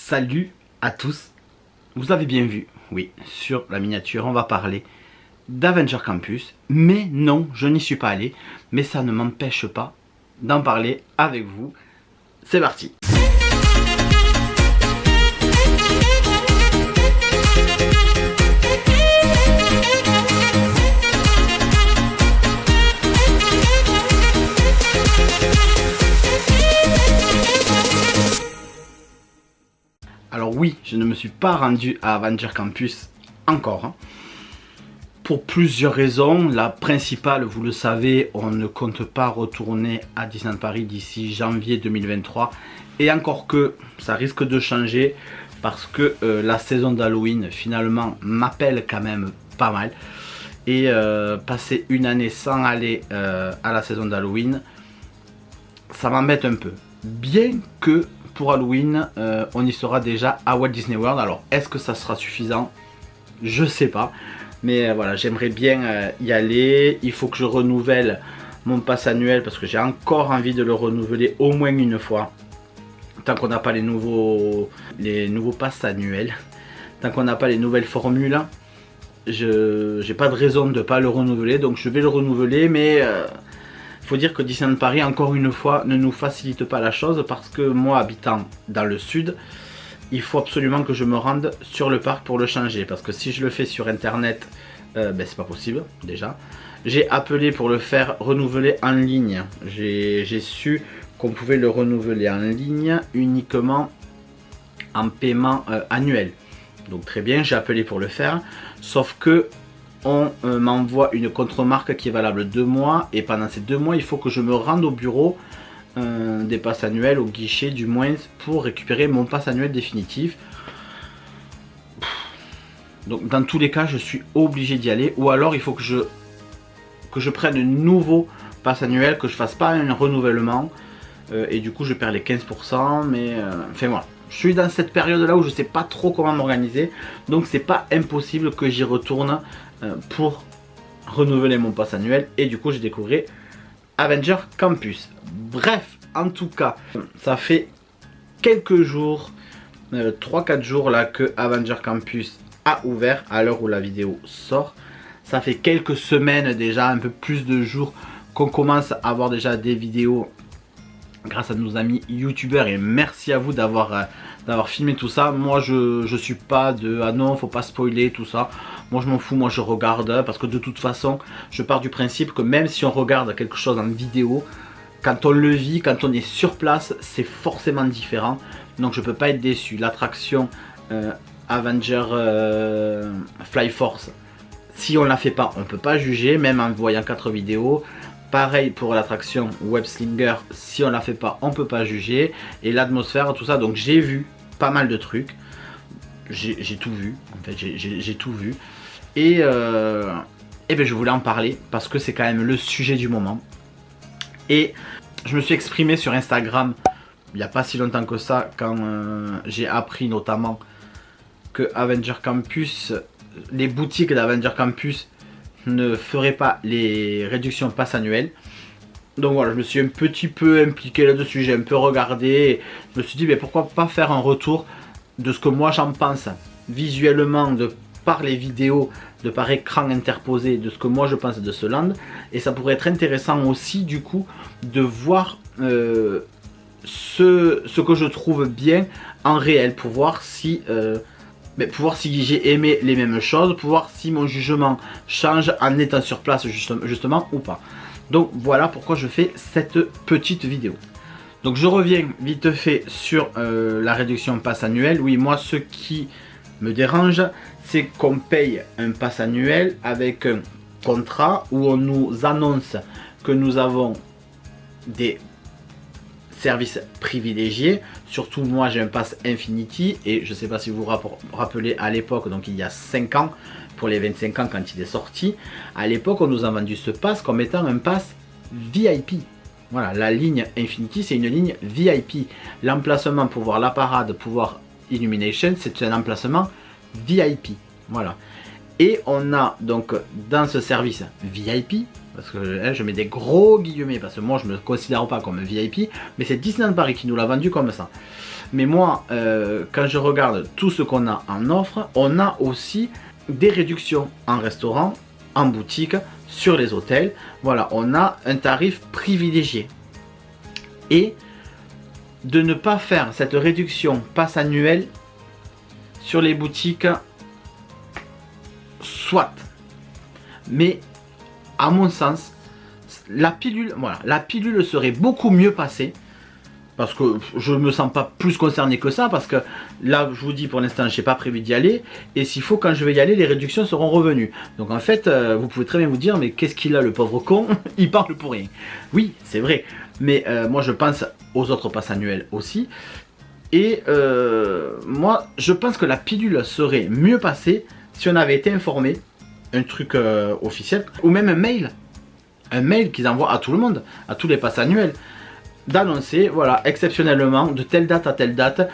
Salut à tous, vous avez bien vu, oui, sur la miniature on va parler d'Avengers Campus, mais non, je n'y suis pas allé, mais ça ne m'empêche pas d'en parler avec vous. C'est parti. Alors oui, je ne me suis pas rendu à Avengers Campus encore, hein. Pour plusieurs raisons. La principale, vous le savez, on ne compte pas retourner à Disneyland Paris d'ici janvier 2023. Et encore que ça risque de changer parce que la saison d'Halloween finalement m'appelle quand même pas mal. Et passer une année sans aller à la saison d'Halloween, ça m'embête un peu. Bien que pour Halloween, on y sera déjà à Walt Disney World. Alors, est-ce que ça sera suffisant? Je sais pas. Mais voilà, j'aimerais bien y aller. Il faut que je renouvelle mon pass annuel parce que j'ai encore envie de le renouveler au moins une fois. Tant qu'on n'a pas les nouveaux passes annuels, tant qu'on n'a pas les nouvelles formules, j'ai pas de raison de ne pas le renouveler. Donc je vais le renouveler, mais faut dire que Disneyland Paris, encore une fois, ne nous facilite pas la chose parce que moi, habitant dans le sud, il faut absolument que je me rende sur le parc pour le changer. Parce que si je le fais sur internet, c'est pas possible déjà. J'ai appelé pour le faire renouveler en ligne. J'ai su qu'on pouvait le renouveler en ligne uniquement en paiement annuel. Donc très bien, j'ai appelé pour le faire. Sauf que on m'envoie une contre-marque qui est valable 2 mois. Et pendant ces 2 mois, il faut que je me rende au bureau des passes annuels, au guichet du moins, pour récupérer mon pass annuel définitif. Donc dans tous les cas, je suis obligé d'y aller. Ou alors il faut que je prenne un nouveau pass annuel, que je fasse pas un renouvellement. Et du coup je perds les 15%. Mais enfin voilà. Je suis dans cette période là où je sais pas trop comment m'organiser. Donc c'est pas impossible que j'y retourne pour renouveler mon pass annuel. Et du coup je découvrirai Avengers Campus. Bref, en tout cas, ça fait quelques jours, 3-4 jours là que Avengers Campus a ouvert à l'heure où la vidéo sort. Ça fait quelques semaines déjà, un peu plus de jours qu'on commence à avoir déjà des vidéos grâce à nos amis youtubeurs, et merci à vous d'avoir filmé tout ça. Moi je suis pas de ah non faut pas spoiler tout ça. Moi je m'en fous, moi je regarde parce que de toute façon je pars du principe que même si on regarde quelque chose en vidéo, quand on le vit, quand on est sur place, c'est forcément différent. Donc je peux pas être déçu. L'attraction Avenger Fly Force, si on la fait pas, on peut pas juger, même en voyant 4 vidéos. Pareil pour l'attraction Web Slinger, si on la fait pas, on peut pas juger. Et l'atmosphère, tout ça, donc j'ai vu pas mal de trucs. J'ai tout vu, en fait, j'ai tout vu. Et ben je voulais en parler parce que c'est quand même le sujet du moment. Et je me suis exprimé sur Instagram il n'y a pas si longtemps que ça, quand j'ai appris notamment que Avengers Campus, les boutiques d'Avengers Campus ne feraient pas les réductions pass annuelles. Donc voilà, je me suis un petit peu impliqué là-dessus, j'ai un peu regardé. Je me suis dit, mais pourquoi pas faire un retour de ce que moi j'en pense visuellement, de par les vidéos, de par écran interposé, de ce que moi je pense de ce land. Et ça pourrait être intéressant aussi du coup de voir ce que je trouve bien en réel, pour voir si j'ai aimé les mêmes choses, pour voir si mon jugement change en étant sur place justement ou pas. Donc voilà pourquoi je fais cette petite vidéo. Donc je reviens vite fait sur la réduction pass annuel. Oui, moi ce qui me dérange, c'est qu'on paye un pass annuel avec un contrat où on nous annonce que nous avons des services privilégiés. Surtout moi j'ai un pass Infinity, et je ne sais pas si vous vous rappelez à l'époque, donc il y a 5 ans, pour les 25 ans quand il est sorti, à l'époque on nous a vendu ce pass comme étant un pass VIP. Voilà, la ligne Infinity c'est une ligne VIP. L'emplacement pour voir la parade, pour voir Illumination, c'est un emplacement VIP. Voilà. Et on a donc dans ce service VIP, parce que je mets des gros guillemets parce que moi je ne me considère pas comme VIP, mais c'est Disneyland Paris qui nous l'a vendu comme ça. Mais moi, quand je regarde tout ce qu'on a en offre, on a aussi des réductions en restaurant, en boutique, sur les hôtels. Voilà, on a un tarif privilégié. Et de ne pas faire cette réduction passe annuelle sur les boutiques, soit. Mais à mon sens, la pilule, voilà, la pilule serait beaucoup mieux passée. Parce que je ne me sens pas plus concerné que ça. Parce que là, je vous dis, pour l'instant, je n'ai pas prévu d'y aller. Et s'il faut, quand je vais y aller, les réductions seront revenues. Donc en fait, vous pouvez très bien vous dire, mais qu'est-ce qu'il a, le pauvre con? Il parle pour rien. Oui, c'est vrai. Mais moi, je pense aux autres passes annuelles aussi. Et moi, je pense que la pilule serait mieux passée si on avait été informé. Un truc officiel. Ou même un mail. Un mail qu'ils envoient à tout le monde. À tous les passes annuelles. D'annoncer, voilà, exceptionnellement, de telle date à telle date,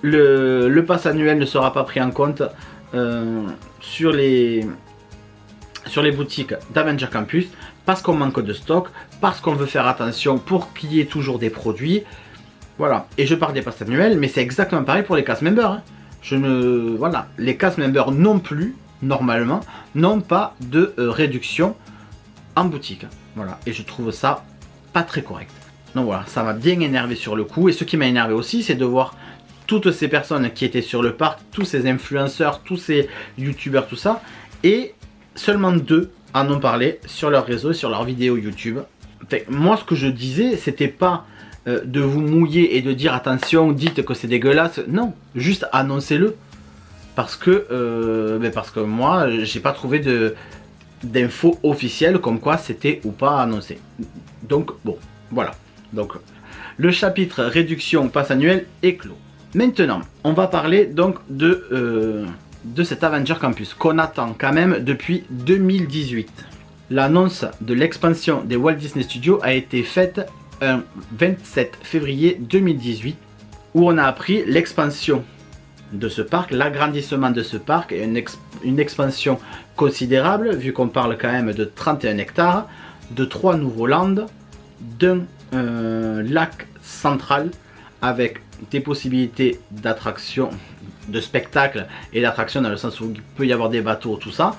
le pass annuel ne sera pas pris en compte sur les boutiques d'Avenger Campus, parce qu'on manque de stock, parce qu'on veut faire attention pour qu'il y ait toujours des produits. Voilà, et je parle des passes annuels, mais c'est exactement pareil pour les cast members. Hein. Voilà, les cast members non plus, normalement, n'ont pas de réduction en boutique. Voilà, et je trouve ça pas très correct. Donc voilà, ça m'a bien énervé sur le coup. Et ce qui m'a énervé aussi, c'est de voir toutes ces personnes qui étaient sur le parc, tous ces influenceurs, tous ces youtubeurs, tout ça. Et seulement 2 en ont parlé sur leur réseau, sur leurs vidéos YouTube. Enfin, moi, ce que je disais, c'était pas de vous mouiller et de dire attention, dites que c'est dégueulasse. Non, juste annoncez-le. Parce que moi, j'ai pas trouvé d'infos officielles comme quoi c'était ou pas annoncé. Donc bon, voilà. Donc le chapitre réduction passe annuel est clos. Maintenant, on va parler donc de cet Avenger Campus qu'on attend quand même depuis 2018. L'annonce de l'expansion des Walt Disney Studios a été faite un 27 février 2018 où on a appris l'expansion de ce parc, l'agrandissement de ce parc et une expansion considérable vu qu'on parle quand même de 31 hectares, de 3 nouveaux lands, d'un lac central avec des possibilités d'attraction, de spectacle et d'attraction dans le sens où il peut y avoir des bateaux, tout ça.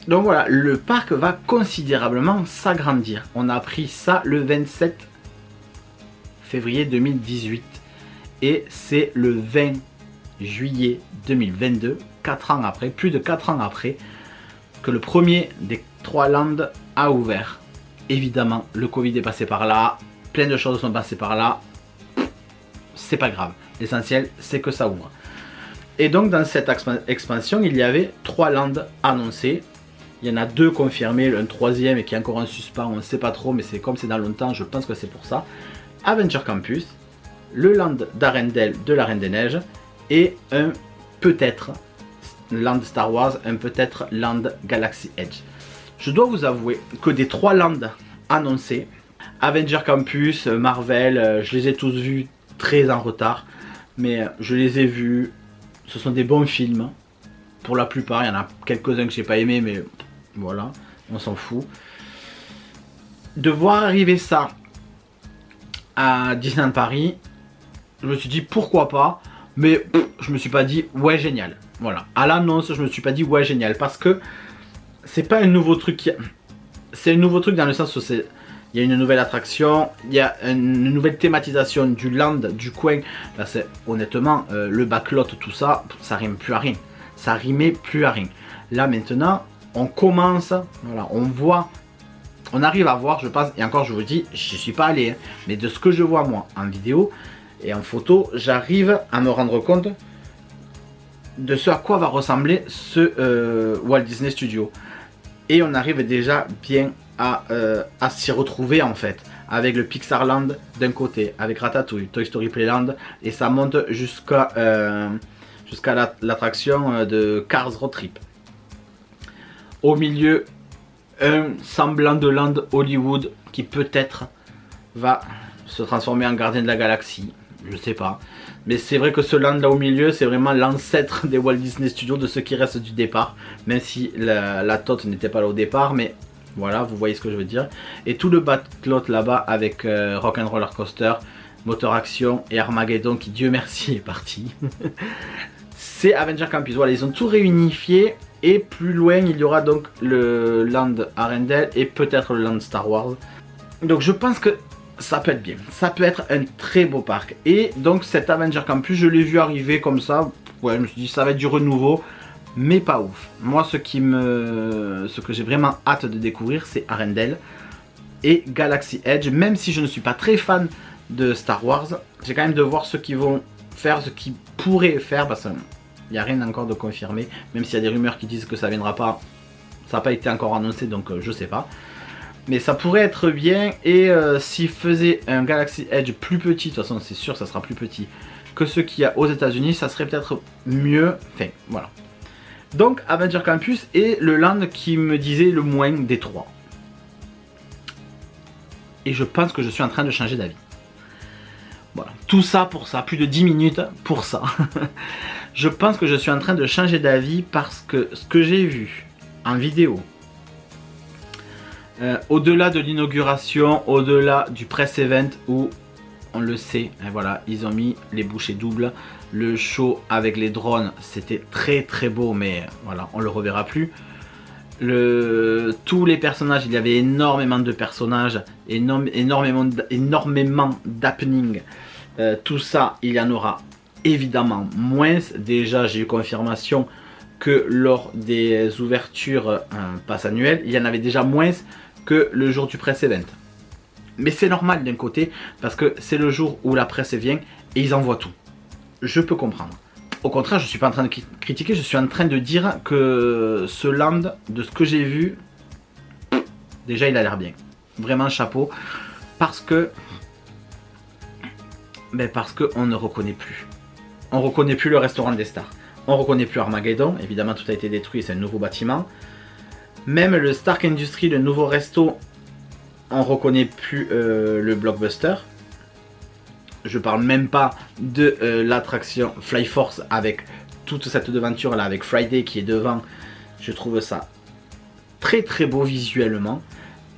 Donc voilà, le parc va considérablement s'agrandir. On a appris ça le 27 février 2018 et c'est le 20 juillet 2022, 4 ans après, plus de 4 ans après, que le premier des 3 lands a ouvert. Évidemment, le Covid est passé par là, plein de choses sont passées par là, c'est pas grave. L'essentiel, c'est que ça ouvre. Et donc, dans cette expansion, il y avait 3 lands annoncés. Il y en a 2 confirmés, un 3e qui est encore en suspens, on ne sait pas trop, mais c'est comme c'est dans longtemps, je pense que c'est pour ça. Avenger Campus, le land d'Arendelle de la Reine des Neiges, et un peut-être land Star Wars, un peut-être land Galaxy Edge. Je dois vous avouer que des 3 lands annoncés, Avenger Campus, Marvel, je les ai tous vus très en retard, mais je les ai vus, ce sont des bons films, pour la plupart, il y en a quelques-uns que j'ai pas aimé, mais voilà, on s'en fout. De voir arriver ça à Disneyland Paris, je me suis dit pourquoi pas, mais je me suis pas dit ouais génial. Voilà, à l'annonce je me suis pas dit ouais génial, parce que c'est pas un nouveau truc, c'est un nouveau truc dans le sens où il y a une nouvelle attraction, il y a une nouvelle thématisation du land, du coin. Là c'est honnêtement le backlot, tout ça, ça rime plus à rien. Ça rimait plus à rien. Là maintenant, on commence, voilà, on voit, on arrive à voir, je pense, et encore je vous dis, je suis pas allé, hein, mais de ce que je vois moi en vidéo et en photo, j'arrive à me rendre compte de ce à quoi va ressembler ce Walt Disney Studio. Et on arrive déjà bien à s'y retrouver en fait, avec le Pixar Land d'un côté, avec Ratatouille, Toy Story Playland, et ça monte jusqu'à l'attraction de Cars Road Trip. Au milieu, un semblant de land Hollywood qui peut-être va se transformer en gardien de la galaxie, je sais pas. Mais c'est vrai que ce land là au milieu, c'est vraiment l'ancêtre des Walt Disney Studios, de ce qui reste du départ, même si la tote n'était pas là au départ, mais voilà, vous voyez ce que je veux dire. Et tout le backlot là-bas avec Rock'n'Roller Coaster, moteur action et Armageddon qui, Dieu merci, est parti. C'est Avenger Campus. Voilà, ils ont tout réunifié. Et plus loin, il y aura donc le Land Arendelle et peut-être le Land Star Wars. Donc je pense que ça peut être bien. Ça peut être un très beau parc. Et donc cet Avenger Campus, je l'ai vu arriver comme ça. Ouais, je me suis dit ça va être du renouveau, mais pas ouf. Moi, ce que j'ai vraiment hâte de découvrir, c'est Arendelle et Galaxy Edge. Même si je ne suis pas très fan de Star Wars, j'ai quand même de voir ce qu'ils vont faire, ce qu'ils pourraient faire, parce qu'il n'y a rien encore de confirmé. Même s'il y a des rumeurs qui disent que ça viendra pas, ça n'a pas été encore annoncé, donc je sais pas. Mais ça pourrait être bien. Et s'ils faisaient un Galaxy Edge plus petit, de toute façon c'est sûr ça sera plus petit que ce qu'il y a aux États-Unis, ça serait peut-être mieux. Enfin voilà. Donc Avenger Campus est le land qui me disait le moins des trois. Et je pense que je suis en train de changer d'avis. Voilà, tout ça pour ça, plus de 10 minutes pour ça. Je pense que je suis en train de changer d'avis parce que ce que j'ai vu en vidéo, au-delà de l'inauguration, au-delà du press event où on le sait, et voilà, ils ont mis les bouchées doubles. Le show avec les drones, c'était très très beau, mais voilà, on le reverra plus. Tous les personnages, il y avait énormément de personnages, énormément d'happening. Tout ça, il y en aura évidemment moins. Déjà, j'ai eu confirmation que lors des ouvertures pass annuelles, il y en avait déjà moins que le jour du press event. Mais c'est normal d'un côté, parce que c'est le jour où la presse vient et ils envoient tout. Je peux comprendre. Au contraire, je ne suis pas en train de critiquer, je suis en train de dire que ce land, de ce que j'ai vu, déjà il a l'air bien. Vraiment chapeau. Parce que on ne reconnaît plus. On ne reconnaît plus le restaurant des stars. On ne reconnaît plus Armageddon. Évidemment, tout a été détruit, c'est un nouveau bâtiment. Même le Stark Industries, le nouveau resto, on ne reconnaît plus le blockbuster. Je parle même pas de l'attraction Fly Force avec toute cette devanture là avec Friday qui est devant. Je trouve ça très très beau visuellement.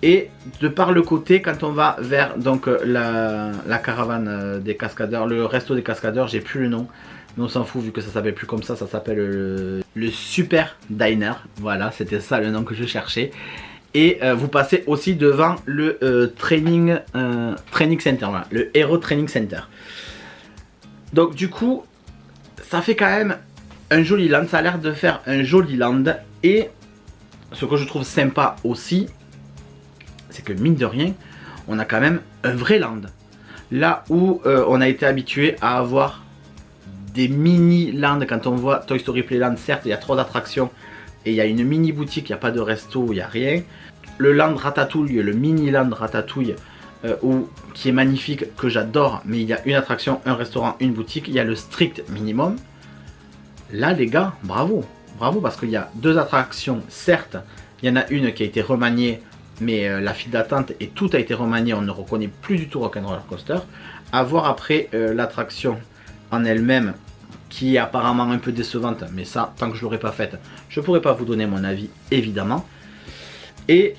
Et de par le côté, quand on va vers donc la caravane des cascadeurs, le resto des cascadeurs, j'ai plus le nom, mais on s'en fout vu que ça s'appelle plus comme ça, ça s'appelle le Super Diner. Voilà, c'était ça le nom que je cherchais. Et vous passez aussi devant le training center, voilà, le Hero Training Center. Donc du coup, ça fait quand même un joli land, ça a l'air de faire un joli land. Et ce que je trouve sympa aussi, c'est que mine de rien, on a quand même un vrai land. Là où on a été habitué à avoir des mini lands, quand on voit Toy Story Playland, certes il y a 3 attractions, et il y a une mini boutique, il n'y a pas de resto, il n'y a rien. Le land Ratatouille, le mini land Ratatouille, qui est magnifique, que j'adore, mais il y a une attraction, un restaurant, une boutique, il y a le strict minimum. Là les gars, bravo, bravo, parce qu'il y a 2 attractions, certes, il y en a une qui a été remaniée, mais la file d'attente et tout a été remanié, on ne reconnaît plus du tout Rock'n'Roller Coaster. À voir après l'attraction en elle-même, qui est apparemment un peu décevante, mais ça, tant que je ne l'aurai pas faite, je ne pourrai pas vous donner mon avis, évidemment. Et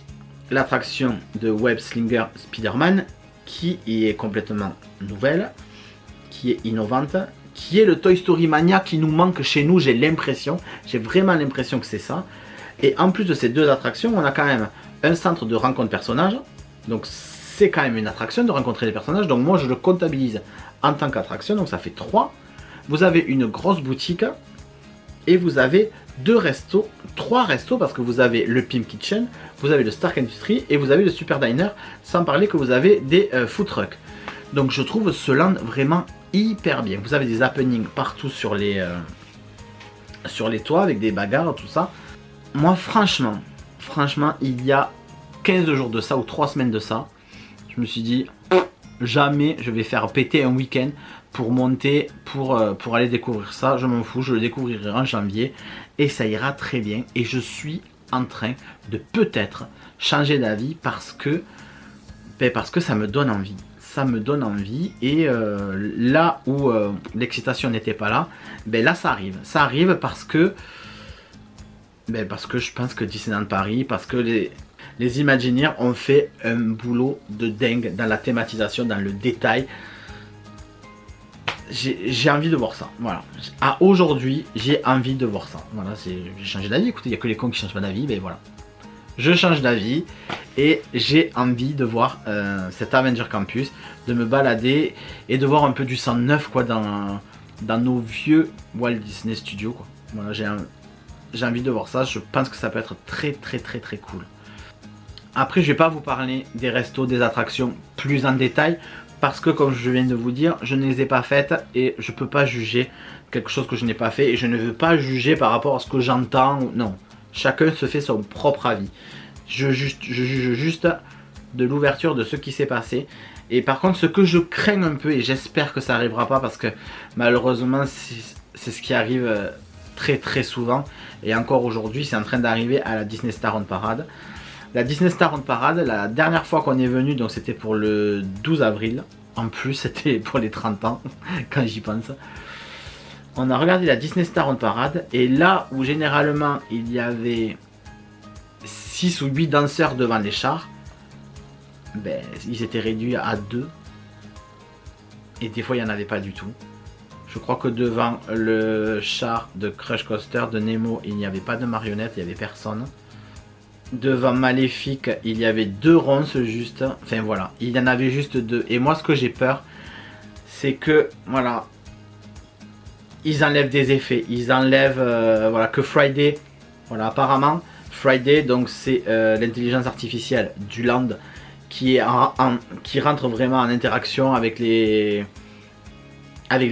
l'attraction de Web Slinger Spider-Man, qui est complètement nouvelle, qui est innovante, qui est le Toy Story Mania qui nous manque chez nous, j'ai l'impression, j'ai vraiment l'impression que c'est ça. Et en plus de ces 2 attractions, on a quand même un centre de rencontre personnages, donc c'est quand même une attraction de rencontrer les personnages, donc moi je le comptabilise en tant qu'attraction, donc ça fait 3. Vous avez une grosse boutique et vous avez 2 restos, 3 restos parce que vous avez le Pimp Kitchen, vous avez le Stark Industries et vous avez le Super Diner, sans parler que vous avez des food trucks. Donc je trouve ce land vraiment hyper bien. Vous avez des happenings partout sur les toits avec des bagarres, tout ça. Moi franchement, il y a 15 jours de ça ou 3 semaines de ça, je me suis dit jamais je vais faire péter un week-end pour monter, pour aller découvrir ça. Je m'en fous, je le découvrirai en janvier et ça ira très bien. Et je suis en train de peut-être changer d'avis parce que ça me donne envie. Ça me donne envie et là où l'excitation n'était pas là, là ça arrive. Ça arrive parce que je pense que Disneyland Paris, parce que les Imagineers ont fait un boulot de dingue dans la thématisation, dans le détail. j'ai envie de voir ça. Voilà. À aujourd'hui, j'ai envie de voir ça. Voilà, j'ai changé d'avis. Écoutez, il n'y a que les cons qui changent pas d'avis, mais voilà. Je change d'avis et j'ai envie de voir cet Avenger Campus, de me balader et de voir un peu du sang neuf quoi dans nos vieux Walt Disney Studios quoi. Voilà, j'ai envie de voir ça. Je pense que ça peut être très cool. Après, je vais pas vous parler des restos, des attractions plus en détail parce que comme je viens de vous dire, je ne les ai pas faites et je peux pas juger quelque chose que je n'ai pas fait et je ne veux pas juger par rapport à ce que j'entends. Non, chacun se fait son propre avis. Je juge juste de l'ouverture de ce qui s'est passé. Et par contre, ce que je crains un peu, et j'espère que ça n'arrivera pas parce que malheureusement, c'est ce qui arrive très souvent. Et encore aujourd'hui, c'est en train d'arriver à la Disney Star on Parade. La Disney Star on Parade, la dernière fois qu'on est venu, donc c'était pour le 12 avril. En plus, c'était pour les 30 ans, quand j'y pense. On a regardé la Disney Star on Parade. Et là où généralement, il y avait 6 ou 8 danseurs devant les chars, ben, ils étaient réduits à 2. Et des fois, il n'y en avait pas du tout. Je crois que devant le char de Crush Coaster de Nemo, il n'y avait pas de marionnette, il n'y avait personne. Devant Maléfique, il y avait 2 ronces juste. Enfin voilà, il y en avait juste 2. Et moi, ce que j'ai peur, c'est que, voilà, ils enlèvent des effets. Ils enlèvent, voilà, que Friday, voilà, apparemment, Friday, donc c'est l'intelligence artificielle du land qui rentre vraiment en interaction avec les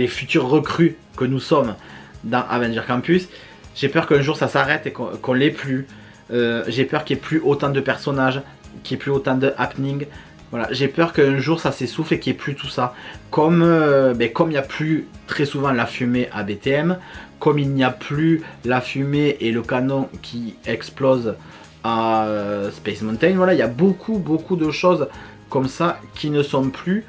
futurs recrues que nous sommes dans Avenger Campus. J'ai peur qu'un jour ça s'arrête et qu'on l'ait plus. J'ai peur qu'il n'y ait plus autant de personnages, qu'il n'y ait plus autant de happening. Voilà, j'ai peur qu'un jour ça s'essouffle et qu'il n'y ait plus tout ça. Comme il n'y a plus très souvent la fumée à BTM, comme il n'y a plus la fumée et le canon qui explose à Space Mountain. Voilà, il y a beaucoup de choses comme ça qui ne sont plus.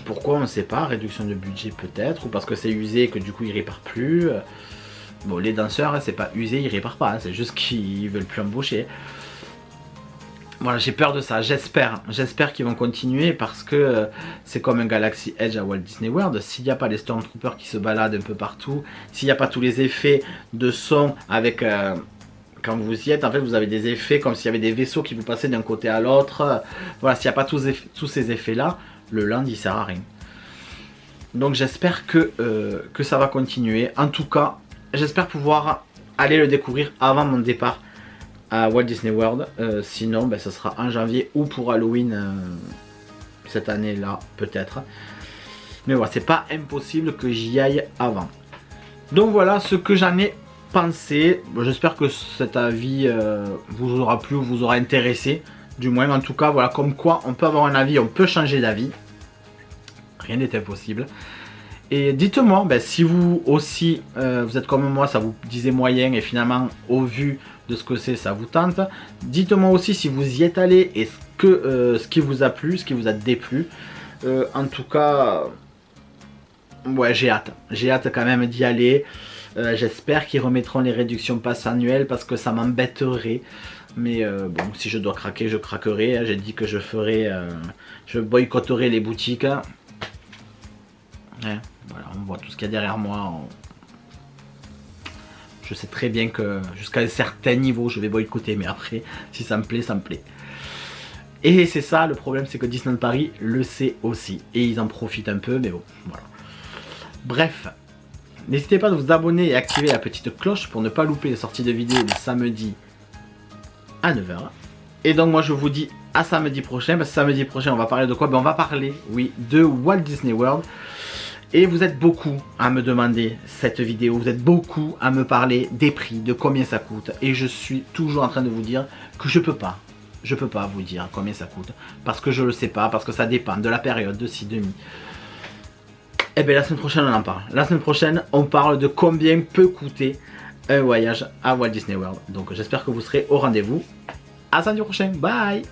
Pourquoi on ne sait pas, réduction de budget peut-être, ou parce que c'est usé et que du coup ils réparent plus. Bon, les danseurs, c'est pas usé, ils réparent pas, c'est juste qu'ils veulent plus embaucher. Voilà, j'ai peur de ça, j'espère qu'ils vont continuer parce que c'est comme un Galaxy Edge à Walt Disney World. S'il n'y a pas les Stormtroopers qui se baladent un peu partout, s'il n'y a pas tous les effets de son avec... quand vous y êtes, en fait, vous avez des effets comme s'il y avait des vaisseaux qui vous passaient d'un côté à l'autre. Voilà, s'il n'y a pas tous ces effets-là, le land, il sert à rien. Donc j'espère que ça va continuer. En tout cas, j'espère pouvoir aller le découvrir avant mon départ à Walt Disney World. Sinon, ben, ça sera en janvier ou pour Halloween cette année-là, peut-être. Mais voilà, c'est pas impossible que j'y aille avant. Donc voilà ce que j'en ai pensé. J'espère que cet avis vous aura plu ou vous aura intéressé. Du moins, en tout cas, voilà, comme quoi on peut avoir un avis, on peut changer d'avis. Rien n'est impossible. Et dites-moi, ben, si vous aussi, vous êtes comme moi, ça vous disait moyen et finalement, au vu de ce que c'est, ça vous tente. Dites-moi aussi si vous y êtes allé et ce qui vous a plu, ce qui vous a déplu. En tout cas, ouais, j'ai hâte. J'ai hâte quand même d'y aller. J'espère qu'ils remettront les réductions pass annuelles parce que ça m'embêterait. Mais bon, si je dois craquer, je craquerai. J'ai dit que je ferai, je boycotterai les boutiques. Ouais, voilà, on voit tout ce qu'il y a derrière moi. Je sais très bien que jusqu'à un certain niveau, je vais boycotter. Mais après, si ça me plaît, ça me plaît. Et c'est ça, le problème, c'est que Disneyland Paris le sait aussi. Et ils en profitent un peu, mais bon, voilà. Bref. N'hésitez pas à vous abonner et activer la petite cloche pour ne pas louper les sorties de vidéos le samedi à 9 h. Et donc moi je vous dis à samedi prochain. Parce que samedi prochain on va parler de quoi? Ben, on va parler, oui, de Walt Disney World. Et vous êtes beaucoup à me demander cette vidéo. Vous êtes beaucoup à me parler des prix, de combien ça coûte. Et je suis toujours en train de vous dire que je peux pas vous dire combien ça coûte. Parce que je le sais pas, parce que ça dépend de la période, de ci, de mi. Et bien la semaine prochaine on en parle. La semaine prochaine on parle de combien peut coûter un voyage à Walt Disney World. Donc j'espère que vous serez au rendez-vous. À samedi prochain, bye.